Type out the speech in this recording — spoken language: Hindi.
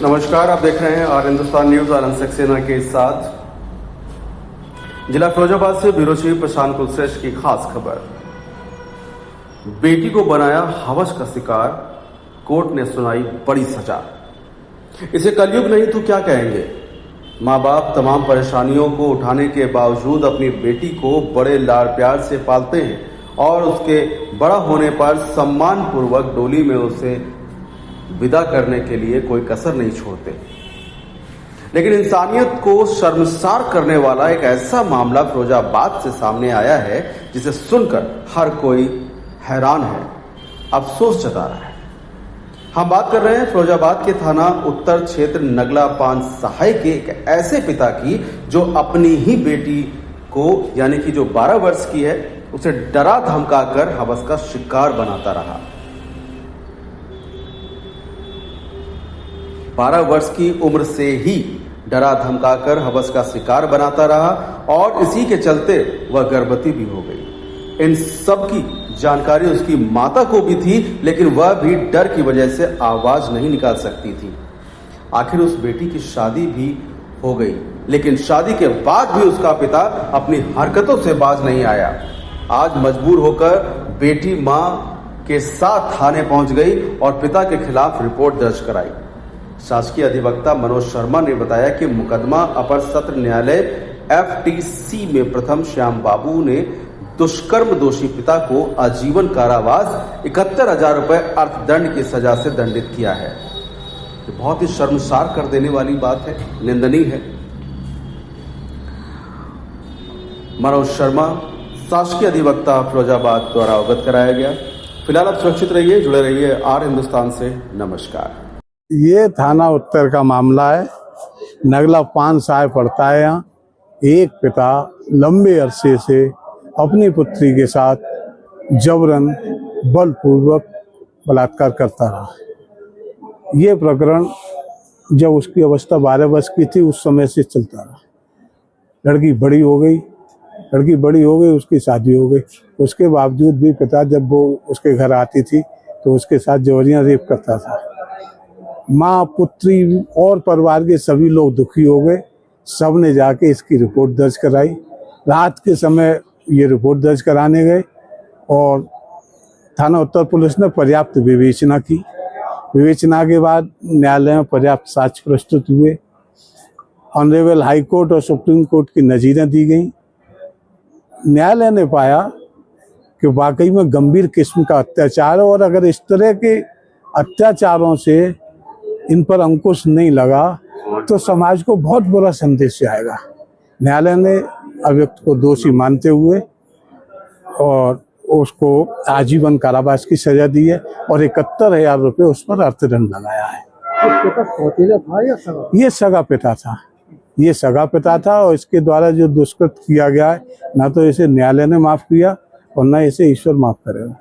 नमस्कार, आप देख रहे हैं और हिंदुस्तान न्यूज आनंद सक्सेना के साथ। जिला फिरोजाबाद से ब्यूरो चीफ प्रशांत कुलश्रेष्ठ की खास खबर। बेटी को बनाया हवस का शिकार, कोर्ट ने सुनाई बड़ी सजा। इसे कलयुग नहीं तो क्या कहेंगे। माँ बाप तमाम परेशानियों को उठाने के बावजूद अपनी बेटी को बड़े लाड़ प्यार से पालते हैं और उसके बड़ा होने पर सम्मान पूर्वक डोली में उसे विदा करने के लिए कोई कसर नहीं छोड़ते। लेकिन इंसानियत को शर्मसार करने वाला एक ऐसा मामला फिरोजाबाद से सामने आया है जिसे सुनकर हर कोई हैरान है, अफसोस जता रहा है। हम बात कर रहे हैं फिरोजाबाद के थाना उत्तर क्षेत्र नगला पान सहाय के एक ऐसे पिता की जो अपनी ही बेटी को यानी कि जो 12 वर्ष की है उसे डरा धमकाकर हवस का शिकार बनाता रहा। 12 वर्ष की उम्र से ही डरा धमकाकर हवस का शिकार बनाता रहा और इसी के चलते वह गर्भवती भी हो गई। इन सब की जानकारी उसकी माता को भी थी, लेकिन वह भी डर की वजह से आवाज नहीं निकाल सकती थी। आखिर उस बेटी की शादी भी हो गई, लेकिन शादी के बाद भी उसका पिता अपनी हरकतों से बाज नहीं आया। आज मजबूर होकर बेटी मां के साथ थाने पहुंच गई और पिता के खिलाफ रिपोर्ट दर्ज कराई। शासकीय अधिवक्ता मनोज शर्मा ने बताया कि मुकदमा अपर सत्र न्यायालय FTC में प्रथम श्याम बाबू ने दुष्कर्म दोषी पिता को आजीवन कारावास 71,000 रुपए अर्थदंड की सजा से दंडित किया है। ये बहुत ही शर्मसार कर देने वाली बात है, निंदनीय है। मनोज शर्मा शासकीय अधिवक्ता फिरोजाबाद द्वारा अवगत कराया गया। फिलहाल आप सुरक्षित रहिए, जुड़े रहिए आर हिंदुस्तान से। नमस्कार। ये थाना उत्तर का मामला है। नगला पान सहाय पड़ता है। यहाँ एक पिता लंबे अरसे से अपनी पुत्री के साथ जबरन बलपूर्वक बलात्कार करता रहा। ये प्रकरण जब उसकी अवस्था 12 वर्ष की थी उस समय से चलता रहा। लड़की बड़ी हो गई, उसकी शादी हो गई। उसके बावजूद भी पिता जब वो उसके घर आती थी तो उसके साथ जबरियां रेप करता था। माँ, पुत्री और परिवार के सभी लोग दुखी हो गए। सब ने जाके इसकी रिपोर्ट दर्ज कराई। रात के समय ये रिपोर्ट दर्ज कराने गए और थाना उत्तर पुलिस ने पर्याप्त विवेचना की। विवेचना के बाद न्यायालय में पर्याप्त साक्ष्य प्रस्तुत हुए। ऑनरेबल हाई कोर्ट और सुप्रीम कोर्ट की नज़ीरें दी गई। न्यायालय ने पाया कि वाकई में गंभीर किस्म का अत्याचार है और अगर इस तरह के अत्याचारों से इन पर अंकुश नहीं लगा तो समाज को बहुत बुरा संदेश आएगा। न्यायालय ने अभियुक्त को दोषी मानते हुए और उसको आजीवन कारावास की सजा दी है और 71,000 रुपये उस पर अर्थदंड लगाया है। ये सगा पिता था और इसके द्वारा जो दुष्कृत किया गया है ना तो इसे न्यायालय ने माफ किया और ना इसे ईश्वर माफ करेगा।